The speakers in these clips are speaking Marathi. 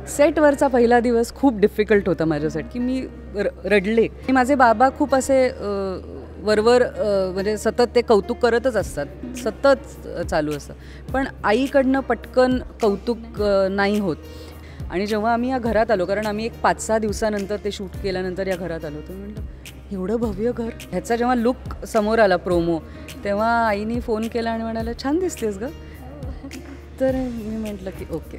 सेटवरचा पहिला दिवस खूप डिफिकल्ट होता माझ्यासाठी की मी रडले. माझे बाबा खूप असे वरवर म्हणजे सतत ते कौतुक करतच असतात, सतत चालू असतं. पण आईकडनं पटकन कौतुक नाही होत. आणि जेव्हा आम्ही या घरात आलो, कारण आम्ही एक 5-6 दिवसानंतर ते शूट केल्यानंतर या घरात आलो, तर म्हटलं एवढं भव्य घर. ह्याचा जेव्हा लुक समोर आला प्रोमो, तेव्हा आईने फोन केला आणि म्हणाला छान दिसतेस गं. तर मी म्हटलं की ओके.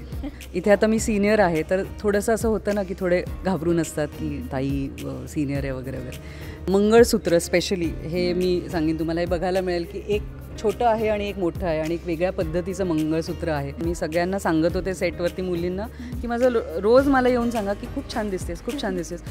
इथे आता मी सिनियर आहे, तर थोडंसं असं होतं ना की थोडे घाबरून असतात की ताई सिनियर आहे वगैरे वगैरे. मंगळसूत्र स्पेशली हे मी सांगेन तुम्हाला, हे बघायला मिळेल की एक छोटं आहे आणि एक मोठं आहे आणि एक वेगळ्या पद्धतीचं मंगळसूत्र आहे. मी सगळ्यांना सांगत होते सेटवरती मुलींना की माझं रोज मला येऊन सांगा की खूप छान दिसतेस, खूप छान दिसतेस.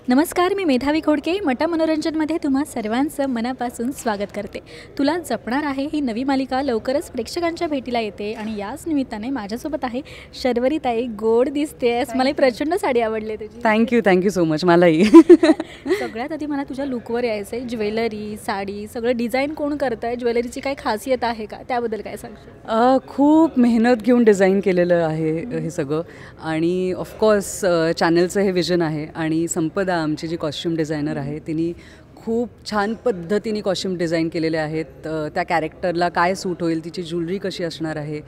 नमस्कार, मी मेधावी खोडके. मटा मनोरंजनमध्ये तुम्हा सर्वांचं मनापासून स्वागत करते. तुला जपणार आहे ही नवी मालिका लवकरच प्रेक्षकांच्या भेटीला येते आणि याच निमित्ताने माझ्यासोबत आहे शर्वरी ताई. गोड दिसतेस, मला प्रचंड साडी आवडली तुझी. Thank you so much. मलाही. सगळ्यात आधी मला तुझ्या लुकवर यायचं आहे. ज्वेलरी, साडी, सगळं डिझाईन कोण करतं आहे? ज्वेलरीची काही खासियत आहे का? त्याबद्दल काय सांगशील? खूप मेहनत घेऊन डिझाईन केलेलं आहे हे सगळं. आणि ऑफकोर्स चॅनलचं हे विजन आहे. आणि संपदा आमची जी कॉस्ट्यूम डिझायनर आहे तिने खूप छान पद्धतीने कॉस्ट्यूम डिझाईन केलेले आहेत. त्या कॅरेक्टरला काय सूट होईल, तिची ज्वेलरी कशी असणार आहे.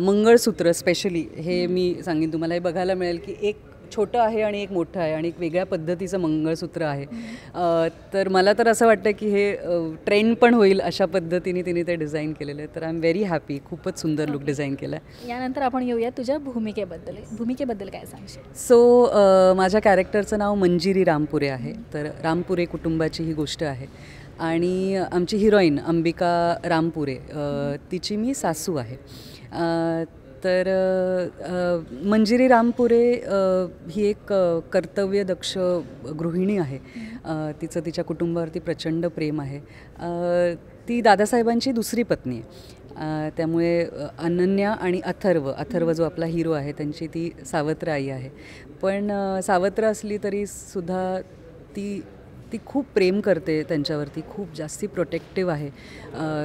मंगळसूत्र स्पेशली हे मी सांगेन तुम्हाला, हे बघायला मिळेल की एक छोटं आहे आणि एक मोठं आहे आणि एक वेगळ्या पद्धतीचं मंगळसूत्र आहे. तर मला तर असं वाटतं की हे ट्रेंड पण होईल अशा पद्धतीने तिने ते डिझाईन केलेलं आहे. तर आय एम व्हेरी हॅपी. खूपच सुंदर लुक डिझाईन केला आहे. यानंतर आपण येऊया तुझ्या भूमिकेबद्दल काय सांगशील? सो माझ्या कॅरेक्टरचं नाव मंजिरी रामपुरे आहे. तर रामपुरे कुटुंबाची ही गोष्ट आहे. आणि आमची हिरोईन अंबिका रामपुरे, तिची मी सासू आहे. तर मंजिरी रामपुरे ही एक कर्तव्यदक्ष गृहिणी आहे. तिचं तिच्या कुटुंबावरती प्रचंड प्रेम आहे. ती दादासाहेबांची दुसरी पत्नी आहे. त्यामुळे अनन्या आणि अथर्व जो आपला हिरो आहे त्यांची ती सावत्र आई आहे. पण सावत्र असली तरीसुद्धा ती खूप प्रेम करते त्यांच्यावरती, खूप जास्ती प्रोटेक्टिव्ह आहे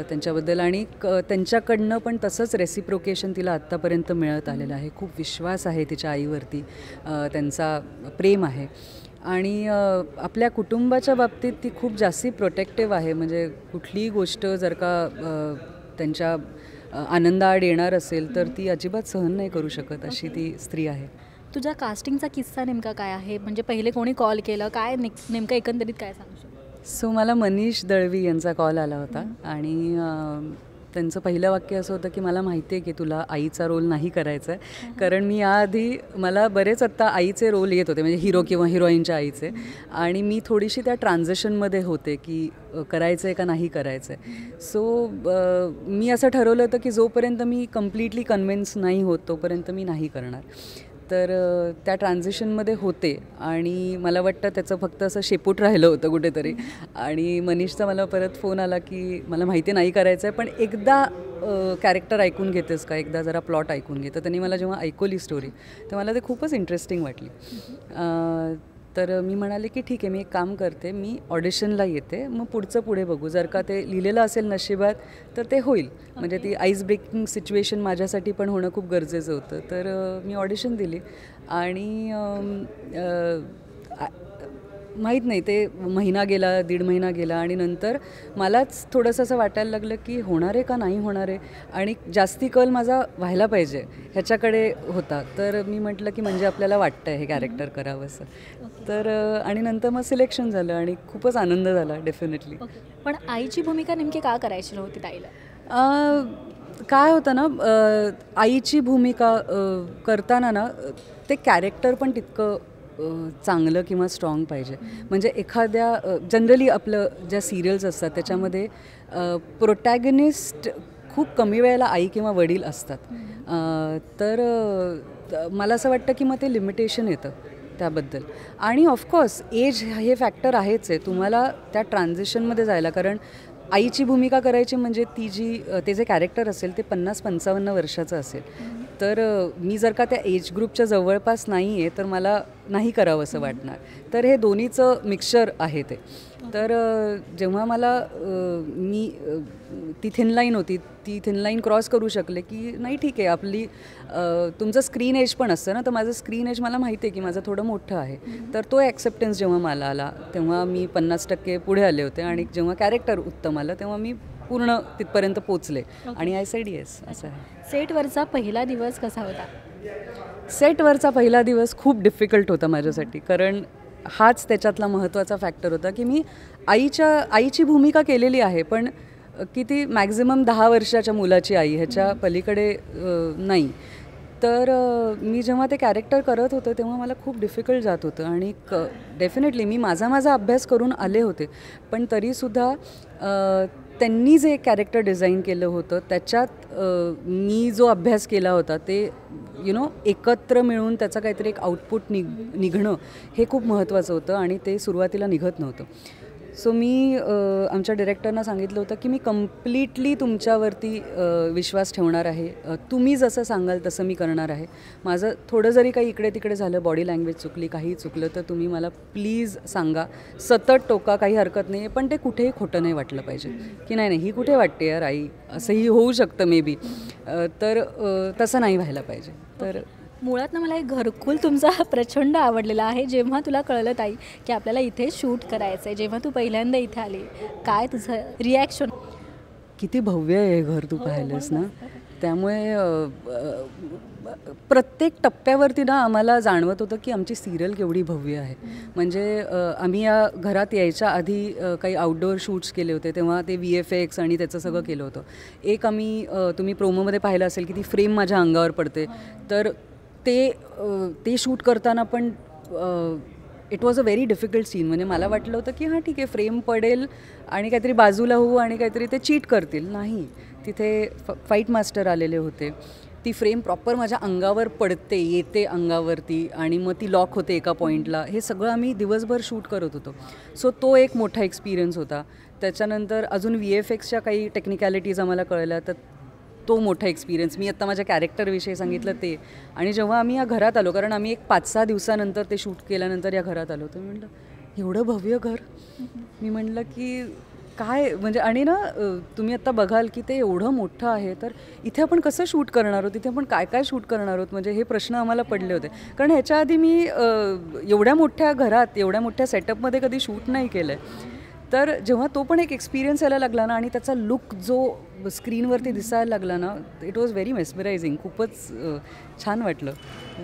त्यांच्याबद्दल. आणि त्यांच्याकडनं पण तसंच रेसिप्रोकेशन तिला आत्तापर्यंत मिळत आलेलं आहे. खूप विश्वास आहे तिच्या आईवरती, त्यांचा प्रेम आहे. आणि आपल्या कुटुंबाच्या बाबतीत ती खूप जास्ती प्रोटेक्टिव्ह आहे. म्हणजे कुठलीही गोष्ट जर का त्यांच्या आनंदाआड येणार असेल तर ती अजिबात सहन नाही करू शकत, अशी ती स्त्री आहे. तुझ्या कास्टिंगचा किस्सा नेमका काय आहे? म्हणजे पहिले कोणी कॉल केलं, काय नेमकं एकंदरीत काय सांगू शकतो? सो मला मनीष दळवी यांचा कॉल आला होता. आणि त्यांचं पहिलं वाक्य असं होतं की मला माहिती आहे की तुला आईचा रोल नाही करायचा आहे. कारण मी याआधी मला बरेच आत्ता आईचे रोल येत होते, म्हणजे हिरो किंवा हिरोईनच्या आईचे. आणि मी थोडीशी त्या ट्रान्झिशनमध्ये होते की करायचं आहे का नाही करायचं आहे. सो मी असं ठरवलं होतं की जोपर्यंत मी कम्प्लिटली कन्व्हिन्स नाही होत तोपर्यंत मी नाही करणार. तर त्या ट्रान्झिशनमध्ये होते आणि मला वाटतं त्याचं फक्त असं शेपूट राहिलं होतं कुठेतरी. आणि मनीषचा मला परत फोन आला की मला माहिती नाही करायचं आहे, पण एकदा कॅरेक्टर ऐकून घेतेस का, एकदा जरा प्लॉट ऐकून घे. तर त्यांनी मला जेव्हा ऐकवली स्टोरी तर मला ते खूपच इंटरेस्टिंग वाटली. तर मी म्हणाले की ठीक आहे, मी एक काम करते, मी ऑडिशनला येते, मग पुढचं पुढे बघू. जर का ते लिहिलेलं असेल नशिबात तर ते होईल. म्हणजे ती आईस ब्रेकिंग सिच्युएशन माझ्यासाठी पण होणं खूप गरजेचं होतं. तर मी ऑडिशन दिली आणि माहीत नाही, ते महिना गेला, 1.5 महिना गेला आणि नंतर मलाच थोडंसं असं वाटायला लागलं की होणार आहे का नाही होणार आहे. आणि जास्ती कल माझा व्हायला पाहिजे ह्याच्याकडे होता. तर मी म्हटलं की म्हणजे आपल्याला वाटतं आहे हे कॅरेक्टर करावं असं. तर आणि नंतर मग सिलेक्शन झालं आणि खूपच आनंद झाला डेफिनेटली. पण आईची भूमिका नेमकी का करायची नव्हती ताईला? काय होतं ना, आईची भूमिका करताना ना ते कॅरेक्टर पण तितकं चांगलं किंवा स्ट्रॉंग पाहिजे. म्हणजे एखाद्या जनरली आपलं ज्या सिरियल्स असतात त्याच्यामध्ये प्रोटॅगनिस्ट खूप कमी वेळेला आई किंवा वडील असतात. तर मला असं वाटतं की मग ते लिमिटेशन येतं त्याबद्दल. आणि ऑफकोर्स एज हे फॅक्टर आहेच आहे तुम्हाला त्या ट्रान्झिशनमध्ये जायला. कारण आईची भूमिका करायची म्हणजे ते जे कॅरेक्टर असेल ते 50-55 वर्षाचं असेल. तर मी जर का त्या एज ग्रुपच्या जवळपास नाही आहे तर मला नाही करावं असं वाटणार. तर हे दोन्हीचं मिक्सचर आहे ते. तर जेव्हा मला ती थिन लाईन होती, ती थिन लाईन क्रॉस करू शकले की नाही ठीक आहे आपली तुमचं स्क्रीन एज पण असतं ना, तर माझं स्क्रीन एज मला माहिती आहे की माझं थोडं मोठं आहे. तर तो ॲक्सेप्टन्स जेव्हा मला आला तेव्हा मी 50% पुढे आले होते आणि जेव्हा कॅरेक्टर उत्तम आलं तेव्हा मी पूर्ण तिथपर्यंत पोचले आणि आय सेड येस असं आहे. सेटवरचा पहिला दिवस कसा होता? सेटवरचा पहिला दिवस खूप डिफिकल्ट होता माझ्यासाठी, कारण हाच त्याच्यातला महत्त्वाचा फॅक्टर होता की मी आईची भूमिका केलेली आहे, पण किती मॅक्झिमम 10 वर्षाच्या मुलाची आई, ह्याच्या पलीकडे नाही. तर मी जेव्हा ते कॅरेक्टर करत होतं तेव्हा मला खूप डिफिकल्ट जात होतं आणि डेफिनेटली मी माझा अभ्यास करून आले होते, पण तरीसुद्धा त्यांनी जे कॅरेक्टर डिझाईन केलं होतं त्याच्यात मी जो अभ्यास केला होता ते एकत्र मिळून त्याचा काहीतरी एक आउटपुट निघणं हे खूप महत्त्वाचं होतं आणि ते सुरुवातीला निघत नव्हतं. सो मी आमच्या डिरेक्टरना सांगितलं होतं की मी कम्प्लिटली तुमच्यावरती विश्वास ठेवणार आहे, तुम्ही जसं सांगाल तसं मी करणार आहे. माझं थोडं जरी काही इकडे तिकडे झालं, बॉडी लँग्वेज चुकली, काही चुकलं तर तुम्ही मला प्लीज सांगा, सतत टोका, काही हरकत नाही आहे, पण ते कुठेही खोटं नाही वाटलं पाहिजे की नाही ही कुठे वाटते यार आई, असंही होऊ शकतं मे बी. तर तसं नाही व्हायला पाहिजे. तर मुळात ना मला एक घरकुल तुमचा प्रचंड आवडलेला आहे. जेव्हा तुला कळलं ताई की आपल्याला इथे शूट करायचं आहे, जेव्हा तू पहिल्यांदा इथे आली, काय तुझं रिॲक्शन? किती भव्य आहे हे घर, तू पाहिलंस ना. त्यामुळे प्रत्येक टप्प्यावरती ना आम्हाला जाणवत होतं की आमची सिरियल केवढी भव्य आहे. म्हणजे आम्ही या घरात यायच्या आधी काही आउटडोअर शूट्स केले होते, तेव्हा ते VFX आणि त्याचं सगळं केलं होतं. एक आम्ही तुम्ही प्रोमोमध्ये पाहिलं असेल की ती फ्रेम माझ्या अंगावर पडते, तर ते शूट करताना पण it was a very difficult scene. म्हणजे मला वाटलं होतं की हां ठीक आहे, फ्रेम पडेल आणि काहीतरी बाजूला होऊ आणि काहीतरी ते चीट करतील. नाही, तिथे फाईट मास्टर आलेले होते. ती फ्रेम प्रॉपर माझ्या अंगावर पडते, येते अंगावरती आणि मग ती लॉक होते एका पॉईंटला. हे सगळं आम्ही दिवसभर शूट करत होतो. सो तो एक मोठा एक्सपिरियन्स होता. त्याच्यानंतर अजून VFXच्या काही टेक्निकॅलिटीज आम्हाला कळल्या, तर तो मोठा एक्सपिरियन्स. मी आत्ता माझ्या कॅरेक्टरविषयी सांगितलं ते. आणि जेव्हा आम्ही या घरात आलो, कारण आम्ही एक 5-6 दिवसानंतर ते शूट केल्यानंतर या घरात आलो, तर मी म्हटलं एवढं भव्य घर. मी म्हटलं की काय म्हणजे, आणि ना तुम्ही आत्ता बघाल की ते एवढं मोठं आहे, तर इथे आपण कसं शूट करणार आहोत, इथे आपण काय काय शूट करणार आहोत, म्हणजे हे प्रश्न आम्हाला पडले होते. कारण ह्याच्या आधी मी एवढ्या मोठ्या घरात, एवढ्या मोठ्या सेटअपमध्ये कधी शूट नाही केलं आहे. तर जेव्हा तो पण एक एक्सपिरियन्स यायला लागला ना आणि त्याचा लुक जो स्क्रीनवरती दिसायला लागला ना, इट वॉज व्हेरी मेस्मरायझिंग. खूपच छान वाटलं.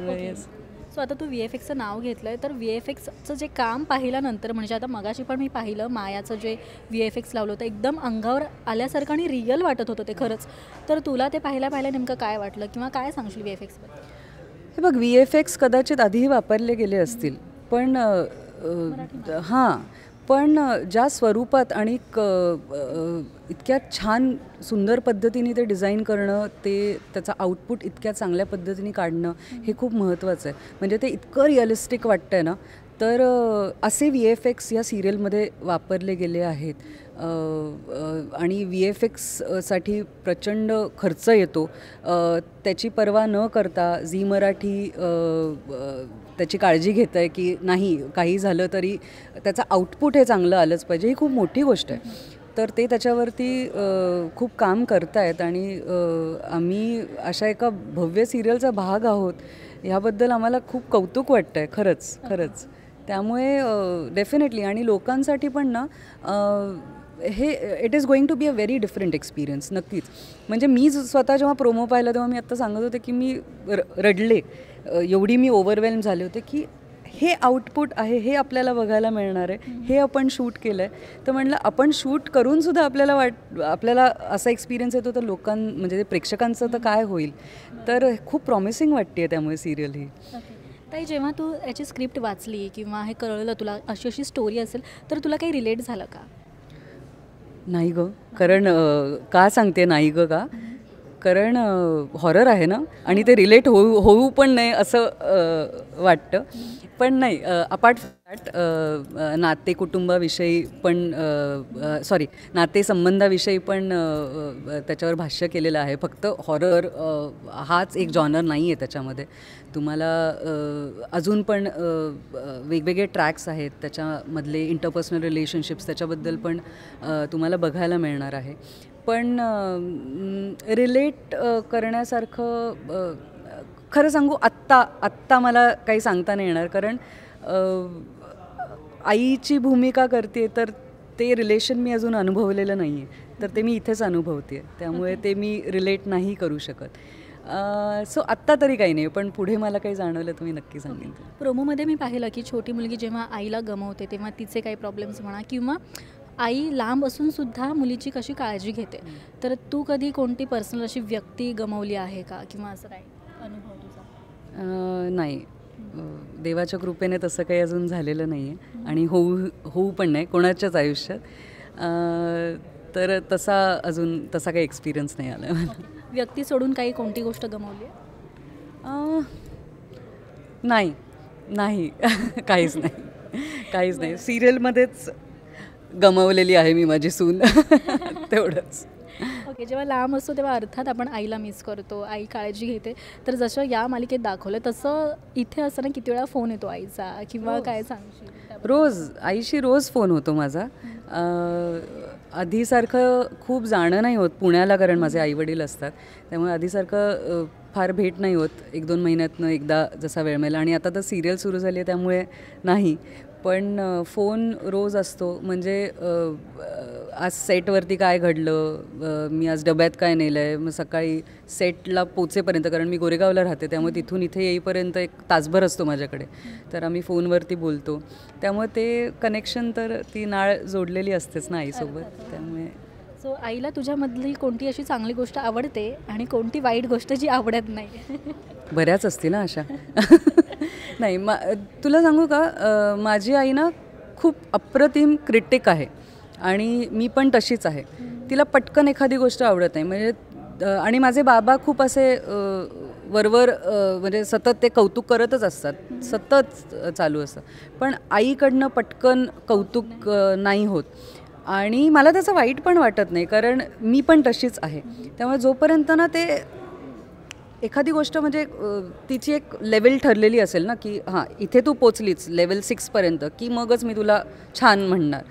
येस. सो आता तू VFXचं नाव घेतलं आहे, तर VFXचं जे काम पाहिल्यानंतर, म्हणजे आता मगाशी पण मी पाहिलं मायाचं जे VFX लावलं होतं, एकदम अंगावर आल्यासारखं आणि रिअल वाटत होतं ते खरंच. तर तुला ते पाहिल्या नेमकं काय वाटलं किंवा काय सांगशील VFXबद्दल? हे बघ, VFX कदाचित आधीही वापरले गेले असतील, पण हां, पण ज्या स्वरूपात आणि इतक्या छान सुंदर पद्धतीने ते डिझाईन करणं, त्याचा आउटपुट इतक्या चांगल्या पद्धतीने काढणं हे खूप महत्त्वाचं आहे. म्हणजे ते इतकं रिअलिस्टिक वाटतं आहे ना. तर असे VFX या सिरियलमध्ये वापरले गेले आहेत. आणि VFXसाठी प्रचंड खर्च येतो. त्याची पर्वा न करता झी मराठी त्याची काळजी घेतं आहे की नाही, काही झालं तरी त्याचं आउटपुट हे चांगलं आलंच पाहिजे. ही खूप मोठी गोष्ट आहे. तर ते त्याच्यावरती खूप काम करत आहेत आणि आम्ही अशा एका भव्य सिरियलचा भाग आहोत, ह्याबद्दल आम्हाला खूप कौतुक वाटतं आहे खरंच. त्यामुळे डेफिनेटली, आणि लोकांसाठी पण ना हे it is going to be a very different experience. नक्कीच. म्हणजे मी स्वतः जेव्हा प्रोमो पाहिला तेव्हा मी आत्ता सांगत होते की मी रडले. एवढी मी ओव्हरवेल्म झाले होते की हे आउटपुट आहे, हे आपल्याला बघायला मिळणार आहे, हे आपण शूट केलं आहे. तर म्हणलं आपण शूट करूनसुद्धा आपल्याला असा एक्सपिरियन्स येतो, तर म्हणजे प्रेक्षकांचं तर काय होईल. तर खूप प्रॉमिसिंग वाटते आहे त्यामुळे सिरियल ही. ताई, जेव्हा तू याची स्क्रिप्ट वाचली किंवा हे कळलं तुला अशी स्टोरी असेल, तर तुला काही रिलेट झालं का? नाही गं. कारण का सांगते नाही गं का, कारण हॉरर आहे ना आणि ते रिलेट होऊ पण नाही असं वाटतं. पण नाही, अपार्ट फ्रॉम दॅट नाते कुटुंबाविषयी पण सॉरी नातेसंबंधाविषयी पण त्याच्यावर भाष्य केलेलं आहे. फक्त हॉरर हाच एक जॉनर नाही आहे त्याच्यामध्ये. तुम्हाला अजून पण वेगवेगळे ट्रॅक्स आहेत त्याच्यामधले, इंटरपर्सनल रिलेशनशिप्स त्याच्याबद्दल पण तुम्हाला बघायला मिळणार आहे. पण रिलेट करण्यासारखं खरं सांगू आत्ता मला काही सांगता नाही येणार. कारण आईची भूमिका करते तर ते रिलेशन मी अजून अनुभवलेलं नाही आहे, तर ते मी इथेच अनुभवते, त्यामुळे ते मी रिलेट नाही करू शकत. सो आत्ता तरी काही नाही, पण पुढे मला काही जाणवलं तर मी नक्की सांगेन. प्रोमोमध्ये मी पाहिलं की छोटी मुलगी जेव्हा आईला गमावते तेव्हा तिचे काही प्रॉब्लेम्स म्हणा किंवा आई लांब असूनसुद्धा मुलीची कशी काळजी घेते, तर तू कधी कोणती पर्सनल अशी व्यक्ती गमावली आहे का किंवा असं काही अनुभव तुझा? नाही, देवाच्या कृपेने तसं काही अजून झालेलं नाही आहे आणि होऊ पण नाही कोणाच्याच आयुष्यात. तर तसा काही एक्सपिरियन्स नाही आला मला. व्यक्ती सोडून काही कोणती गोष्ट गमावली आहे? नाही काहीच नाही. सिरियलमध्येच गमावलेली आहे मी माझी सून. तेवढंच. ओके, जेव्हा लांब असतो तेव्हा अर्थात आपण आईला मिस करतो, आई काळजी घेते. तर जसं या मालिकेत दाखवलं तसं इथे असताना किती वेळा फोन येतो आईचा किंवा काय सांगशील? आईशी रोज फोन होतो माझा. आधीसारखं खूप जाणं नाही होत पुण्याला, कारण माझे आईवडील असतात, त्यामुळे आधीसारखं फार भेट नाही होत. 1-2 महिन्यातनं एकदा जसा वेळ मिळाला. आणि आता तर सिरियल सुरू झाली आहे त्यामुळे नाही, पण फोन रोज असतो. म्हणजे आज सेटवरती काय घडलं, मी आज डब्यात काय नेलं आहे, मग सकाळी सेटला पोचेपर्यंत, कारण मी गोरेगावला राहते त्यामुळे तिथून इथे येईपर्यंत एक तासभर असतो माझ्याकडे, तर आम्ही फोनवरती बोलतो. त्यामुळे ते कनेक्शन, तर ती नाळ जोडलेली असतेच ना आईसोबत. त्यामुळे सो आईला तुझ्यामधली कोणती अशी चांगली गोष्ट आवडते आणि कोणती वाईट गोष्ट जी आवडत नाही? बऱ्याच असतील ना अशा. नाही, तुला सांगू का, माझी आई ना खूप अप्रतिम क्रिटिक आहे आणि मी पण तशीच आहे. तिला पटकन एखादी गोष्ट आवडत नाही. म्हणजे आणि माझे बाबा खूप असे वरवर म्हणजे सतत ते कौतुक करतच असतात, सतत चालू असतं. पण आईकडनं पटकन कौतुक नाही होत आणि मला त्याचं वाईट पण वाटत नाही, कारण मी पण तशीच आहे. त्यामुळे जोपर्यंत ना ते एखादी गोष्ट म्हणजे तिची एक लेवल ठरलेली असेल ना, की हां इथे तू पोचलीच लेवल 6पर्यंत, की मगच मी तुला छान म्हणणार,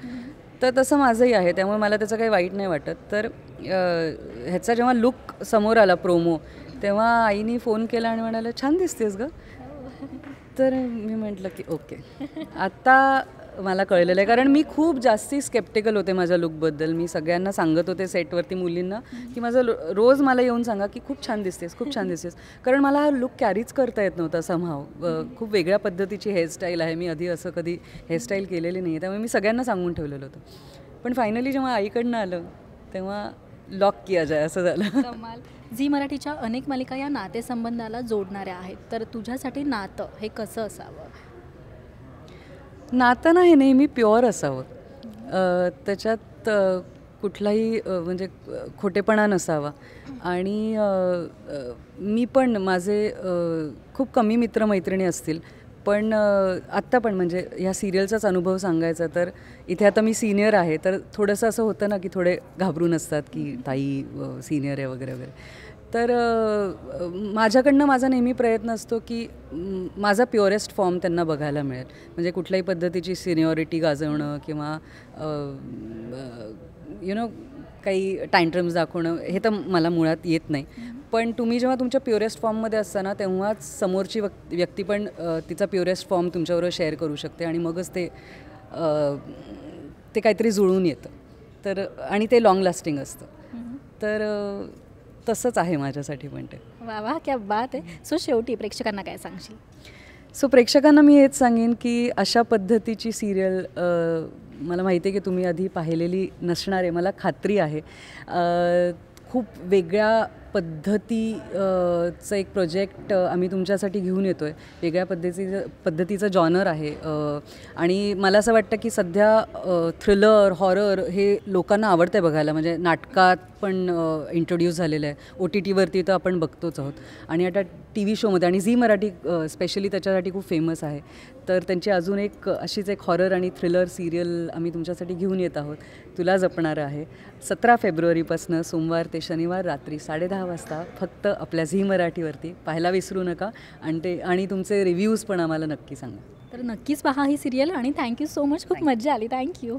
तर तसं माझंही आहे. त्यामुळे मला त्याचं काही वाईट नाही वाटत. तर ह्याचा जेव्हा लुक समोर आला प्रोमो, तेव्हा आईनी फोन केला आणि म्हणाले छान दिसतेस गं. तर मी म्हटलं की ओके, आत्ता मला कळलेलं आहे. कारण मी खूप जास्ती स्केप्टिकल होते माझ्या लुकबद्दल. मी सगळ्यांना सांगत होते सेटवरती मुलींना की माझं रोज मला येऊन सांगा की खूप छान दिसतेस, खूप छान दिसतेस. कारण मला हा लुक कॅरीच करता येत नव्हता समहाव. खूप वेगळ्या पद्धतीची हेअरस्टाईल आहे, मी आधी असं कधी हेअरस्टाईल केलेली नाही आहे. त्यामुळे मी सगळ्यांना सांगून ठेवलेलं होतं. पण फायनली जेव्हा आईकडनं आलं तेव्हा लॉक किया जाय असं झालं. कमाल. झी मराठीच्या अनेक मालिका या नातेसंबंधाला जोडणाऱ्या आहेत, तर तुझ्यासाठी नातं हे कसं असावं? नातं ना हे नेहमी प्युअर असावं. त्याच्यात कुठलाही म्हणजे खोटेपणा नसावा. आणि मी पण माझे खूप कमी मित्रमैत्रिणी असतील, पण आत्ता पण म्हणजे ह्या सिरियलचाच अनुभव सांगायचा तर इथे आता मी सिनियर आहे, तर थोडंसं असं होतं ना की थोडे घाबरून असतात की ताई सिनियर आहे वगैरे वगैरे. तर माझ्याकडनं माझा नेहमी प्रयत्न असतो की माझा प्युअरेस्ट फॉर्म त्यांना बघायला मिळेल. म्हणजे कुठल्याही पद्धतीची सिनियॉरिटी गाजवणं किंवा काही टँट्रम्स दाखवणं हे तर मला मुळात येत नाही. पण तुम्ही जेव्हा तुमच्या प्युरेस्ट फॉर्ममध्ये असताना तेव्हाच समोरची व्यक्ती पण तिचा प्युरेस्ट फॉर्म तुमच्याबरोबर शेअर करू शकते आणि मगच ते काहीतरी जुळून येतं. तर आणि ते लाँग लास्टिंग असतं. तर तसंच आहे माझ्यासाठी पण ते. वा वा, क्या बात आहे. सो शेवटी प्रेक्षकांना काय सांगशील? सो प्रेक्षकांना मी हेच सांगेन की अशा पद्धतीची सिरियल मला माहिती आहे की तुम्ही आधी पाहिलेली नसणार आहे, मला खात्री आहे. खूप वेगळ्या चं एक प्रोजेक्ट आम्ही तुमच्यासाठी घेऊन येतो आहे. वेगळ्या पद्धतीचं जॉनर आहे आणि मला असं वाटतं की सध्या थ्रिलर हॉरर हे लोकांना आवडतं आहे बघायला. म्हणजे नाटकात पण इंट्रोड्यूस झालेलं आहे, OTTवरती तर आपण बघतोच आहोत आणि आता TV शोमध्ये आणि झी मराठी स्पेशली त्याच्यासाठी खूप फेमस आहे. तर त्यांची अजून एक अशीच एक हॉरर आणि थ्रिलर सिरियल आम्ही तुमच्यासाठी घेऊन येत आहोत. तुला जपणारं आहे 17 फेब्रुवारीपासून सोमवार ते शनिवार रात्री 10:30 वाजता फक्त आपल्या झी मराठीवरती. पाहायला विसरू नका आणि तुमचे रिव्ह्यूज पण आम्हाला नक्की सांगा. तर नक्कीच पहा ही सिरियल आणि थँक्यू सो मच. खूप मजा आली. थँक्यू.